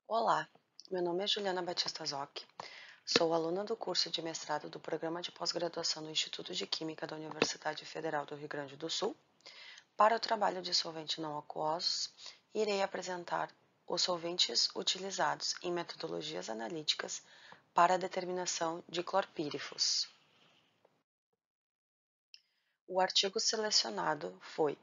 Olá, meu nome é Juliana Batista Zoc, sou aluna do curso de mestrado do Programa de Pós-Graduação do Instituto de Química da Universidade Federal do Rio Grande do Sul. Para o trabalho de solvente não aquosos, irei apresentar os solventes utilizados em metodologias analíticas para a determinação de clorpírifos. O artigo selecionado foi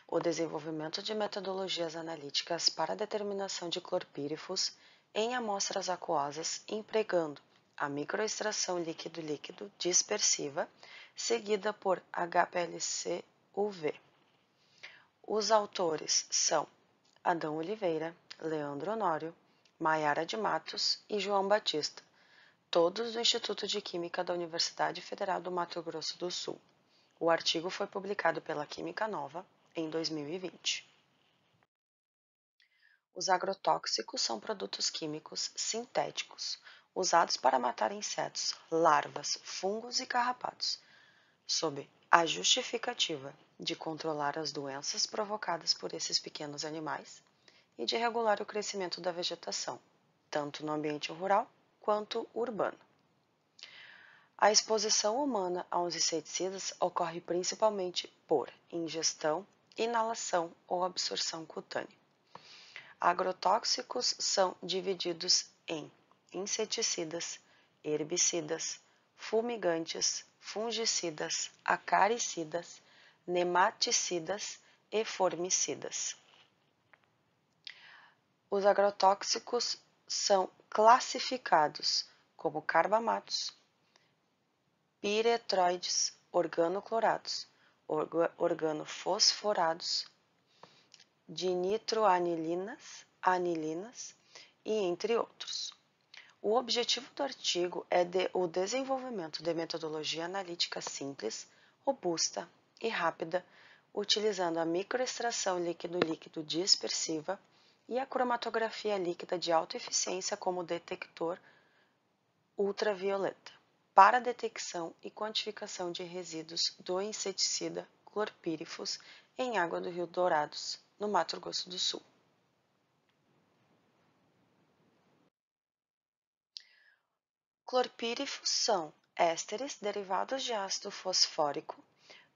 o desenvolvimento de metodologias analíticas para a determinação de clorpírifos em amostras aquosas empregando a microextração líquido-líquido dispersiva, seguida por HPLC-UV. Os autores são Adão Oliveira, Leandro Honório, Maiara de Matos e João Batista, todos do Instituto de Química da Universidade Federal do Mato Grosso do Sul. O artigo foi publicado pela Química Nova em 2020. Os agrotóxicos são produtos químicos sintéticos usados para matar insetos, larvas, fungos e carrapatos, sob a justificativa de controlar as doenças provocadas por esses pequenos animais e de regular o crescimento da vegetação, tanto no ambiente rural quanto urbano. A exposição humana aos inseticidas ocorre principalmente por ingestão, inalação ou absorção cutânea. Agrotóxicos são divididos em inseticidas, herbicidas, fumigantes, fungicidas, acaricidas, nematicidas e formicidas. Os agrotóxicos são classificados como carbamatos, piretroides, organoclorados, organofosforados, dinitroanilinas, anilinas e entre outros. O objetivo do artigo é o desenvolvimento de metodologia analítica simples, robusta e rápida, utilizando a microextração líquido-líquido dispersiva e a cromatografia líquida de alta eficiência como detector ultravioleta, para a detecção e quantificação de resíduos do inseticida clorpírifos em água do Rio Dourados, no Mato Grosso do Sul. Clorpírifos são ésteres derivados de ácido fosfórico,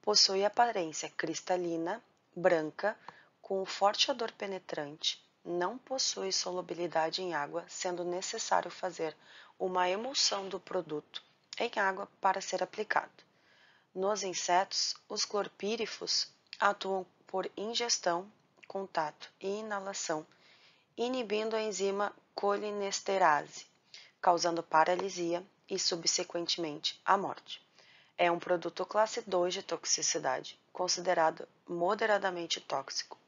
possui aparência cristalina, branca, com forte odor penetrante, não possui solubilidade em água, sendo necessário fazer uma emulsão do produto em água para ser aplicado. Nos insetos, os clorpírifos atuam por ingestão, contato e inalação, inibindo a enzima colinesterase, causando paralisia e, subsequentemente, a morte. É um produto classe 2 de toxicidade, considerado moderadamente tóxico,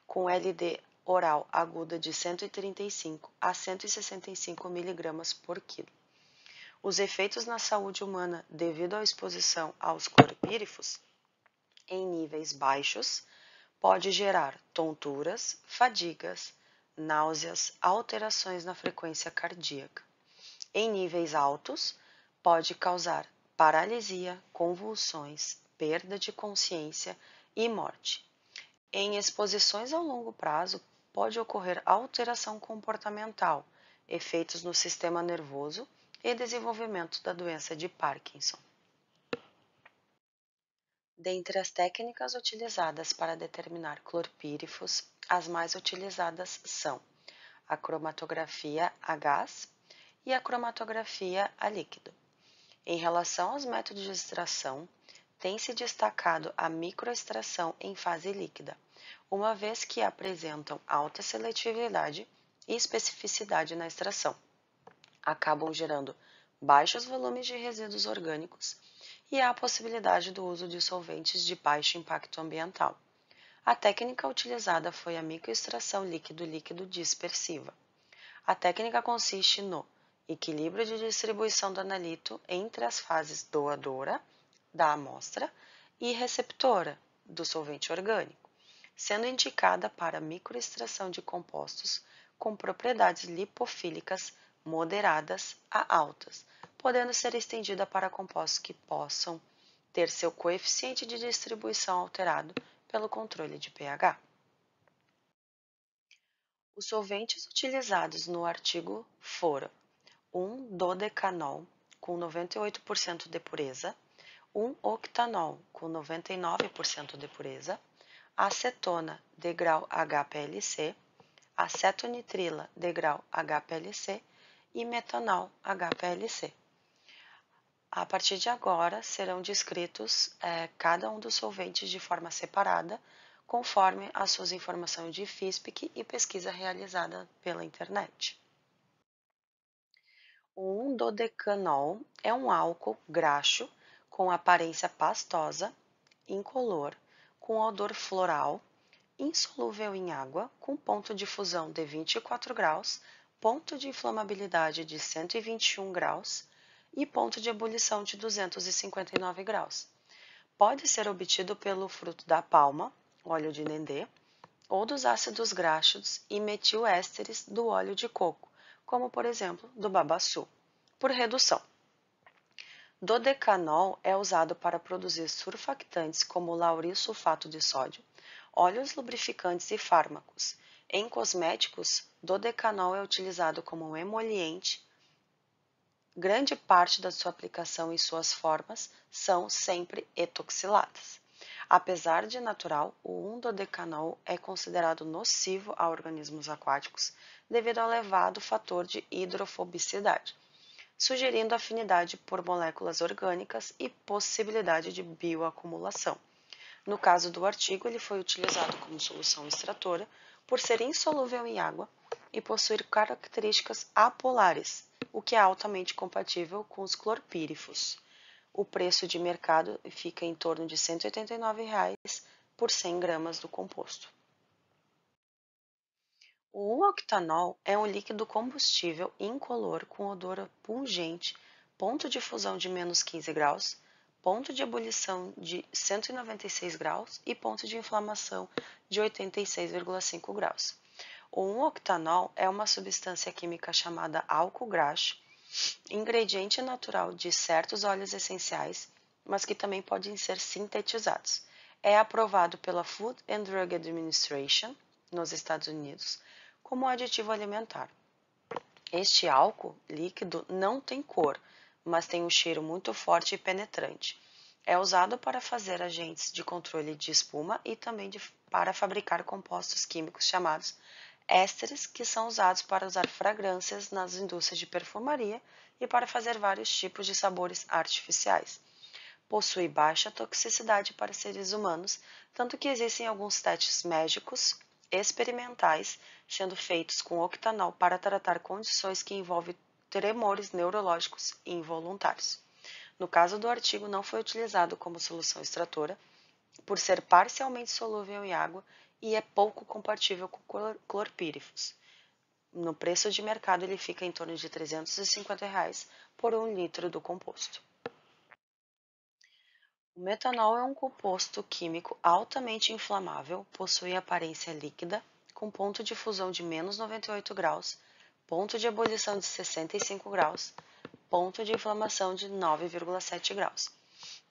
com LD oral aguda de 135 a 165 mg por quilo. Os efeitos na saúde humana devido à exposição aos clorpírifos em níveis baixos pode gerar tonturas, fadigas, náuseas, alterações na frequência cardíaca. Em níveis altos, pode causar paralisia, convulsões, perda de consciência e morte. Em exposições a longo prazo, pode ocorrer alteração comportamental, efeitos no sistema nervoso e desenvolvimento da doença de Parkinson. Dentre as técnicas utilizadas para determinar clorpírifos, as mais utilizadas são a cromatografia a gás e a cromatografia a líquido. Em relação aos métodos de extração, tem se destacado a microextração em fase líquida, uma vez que apresentam alta seletividade e especificidade na extração. Acabam gerando baixos volumes de resíduos orgânicos e há a possibilidade do uso de solventes de baixo impacto ambiental. A técnica utilizada foi a microextração líquido-líquido dispersiva. A técnica consiste no equilíbrio de distribuição do analito entre as fases doadora da amostra e receptora do solvente orgânico, sendo indicada para microextração de compostos com propriedades lipofílicas moderadas a altas, podendo ser estendida para compostos que possam ter seu coeficiente de distribuição alterado pelo controle de pH. Os solventes utilizados no artigo foram 1-dodecanol, com 98% de pureza, 1-octanol, com 99% de pureza, acetona de grau HPLC, acetonitrila de grau HPLC e metanol HPLC. A partir de agora, serão descritos cada um dos solventes de forma separada, conforme as suas informações de FISPIC e pesquisa realizada pela internet. O 1-dodecanol é um álcool graxo com aparência pastosa, incolor, com odor floral, insolúvel em água, com ponto de fusão de 24 graus, ponto de inflamabilidade de 121 graus e ponto de ebulição de 259 graus. Pode ser obtido pelo fruto da palma, óleo de dendê, ou dos ácidos graxos e metilésteres do óleo de coco, como por exemplo do babaçu, por redução. Dodecanol é usado para produzir surfactantes como lauril-sulfato de sódio, óleos lubrificantes e fármacos. Em cosméticos, dodecanol é utilizado como um emoliente. Grande parte da sua aplicação e suas formas são sempre etoxiladas. Apesar de natural, o 1-dodecanol é considerado nocivo a organismos aquáticos devido ao elevado fator de hidrofobicidade, sugerindo afinidade por moléculas orgânicas e possibilidade de bioacumulação. No caso do artigo, ele foi utilizado como solução extratora por ser insolúvel em água e possuir características apolares, o que é altamente compatível com os clorpírifos. O preço de mercado fica em torno de R$ 189 por 100 gramas do composto. O 1-octanol é um líquido combustível incolor com odor pungente, ponto de fusão de menos 15 graus, ponto de ebulição de 196 graus e ponto de inflamação de 86,5 graus. O 1-octanol é uma substância química chamada álcool graxo, ingrediente natural de certos óleos essenciais, mas que também podem ser sintetizados. É aprovado pela Food and Drug Administration, nos Estados Unidos, como aditivo alimentar. Este álcool líquido não tem cor, mas tem um cheiro muito forte e penetrante. É usado para fazer agentes de controle de espuma e também para fabricar compostos químicos chamados ésteres, que são usados para usar fragrâncias nas indústrias de perfumaria e para fazer vários tipos de sabores artificiais. Possui baixa toxicidade para seres humanos, tanto que existem alguns testes médicos experimentais sendo feitos com octanol para tratar condições que envolvem tremores neurológicos involuntários. No caso do artigo, não foi utilizado como solução extratora, por ser parcialmente solúvel em água e é pouco compatível com clorpírifos. No preço de mercado, ele fica em torno de R$ 350 por 1 litro do composto. O metanol é um composto químico altamente inflamável, possui aparência líquida, com ponto de fusão de menos 98 graus, ponto de ebulição de 65 graus, ponto de inflamação de 9,7 graus.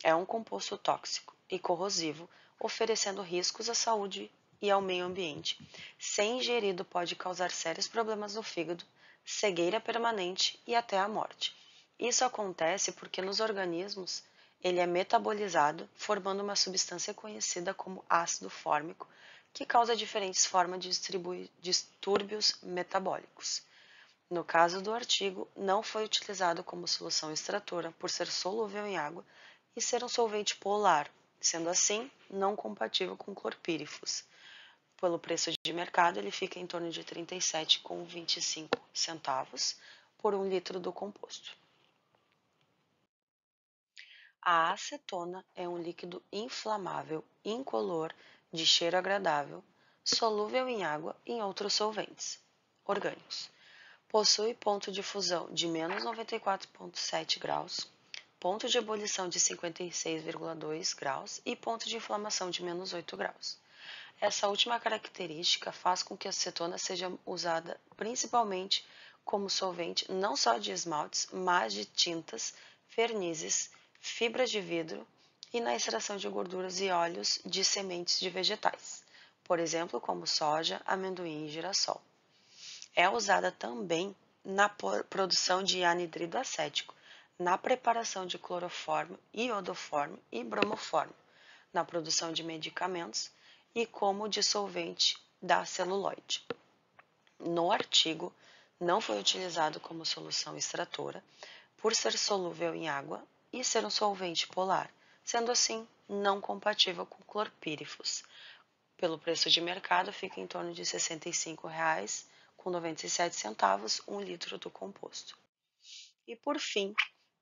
É um composto tóxico e corrosivo, oferecendo riscos à saúde e ao meio ambiente. Se ingerido, pode causar sérios problemas no fígado, cegueira permanente e até a morte. Isso acontece porque nos organismos ele é metabolizado, formando uma substância conhecida como ácido fórmico, que causa diferentes formas de distúrbios metabólicos. No caso do artigo, não foi utilizado como solução extratora por ser solúvel em água e ser um solvente polar, sendo assim não compatível com clorpírifos. Pelo preço de mercado, ele fica em torno de R$ 37,25 por 1 litro do composto. A acetona é um líquido inflamável, incolor, de cheiro agradável, solúvel em água e em outros solventes orgânicos. Possui ponto de fusão de menos 94,7 graus, ponto de ebulição de 56,2 graus e ponto de inflamação de menos 8 graus. Essa última característica faz com que a acetona seja usada principalmente como solvente não só de esmaltes, mas de tintas, vernizes, fibras de vidro e na extração de gorduras e óleos de sementes de vegetais, por exemplo, como soja, amendoim e girassol. É usada também na produção de anidrido acético, na preparação de cloroformo, iodoformo e bromoformo, na produção de medicamentos e como dissolvente da celulose. No artigo, não foi utilizado como solução extratora, por ser solúvel em água e ser um solvente polar, sendo assim não compatível com clorpírifos. Pelo preço de mercado, fica em torno de R$ 65,97 um litro do composto. E por fim,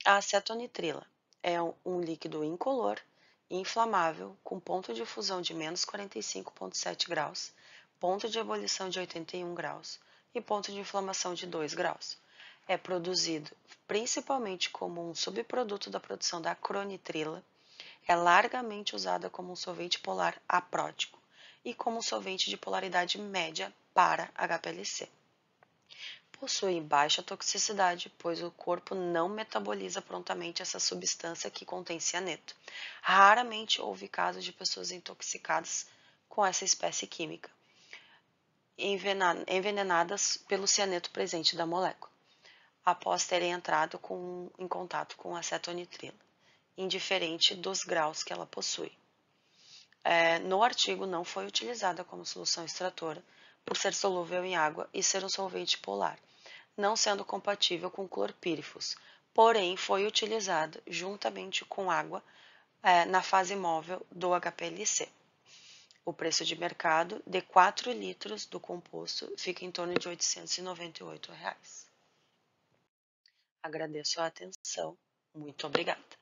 a acetonitrila é um líquido incolor e inflamável com ponto de fusão de menos 45,7 graus, ponto de ebulição de 81 graus e ponto de inflamação de 2 graus. É produzido principalmente como um subproduto da produção da acronitrila, é largamente usada como um solvente polar aprótico e como um solvente de polaridade média para HPLC. Possui baixa toxicidade, pois o corpo não metaboliza prontamente essa substância que contém cianeto. Raramente houve casos de pessoas intoxicadas com essa espécie química, envenenadas pelo cianeto presente da molécula, após terem entrado em contato com acetonitrila, indiferente dos graus que ela possui. No artigo não foi utilizada como solução extratora, por ser solúvel em água e ser um solvente polar, não sendo compatível com clorpírifos, porém foi utilizada juntamente com água na fase móvel do HPLC. O preço de mercado de 4 litros do composto fica em torno de R$ 898. Agradeço a atenção. Muito obrigada.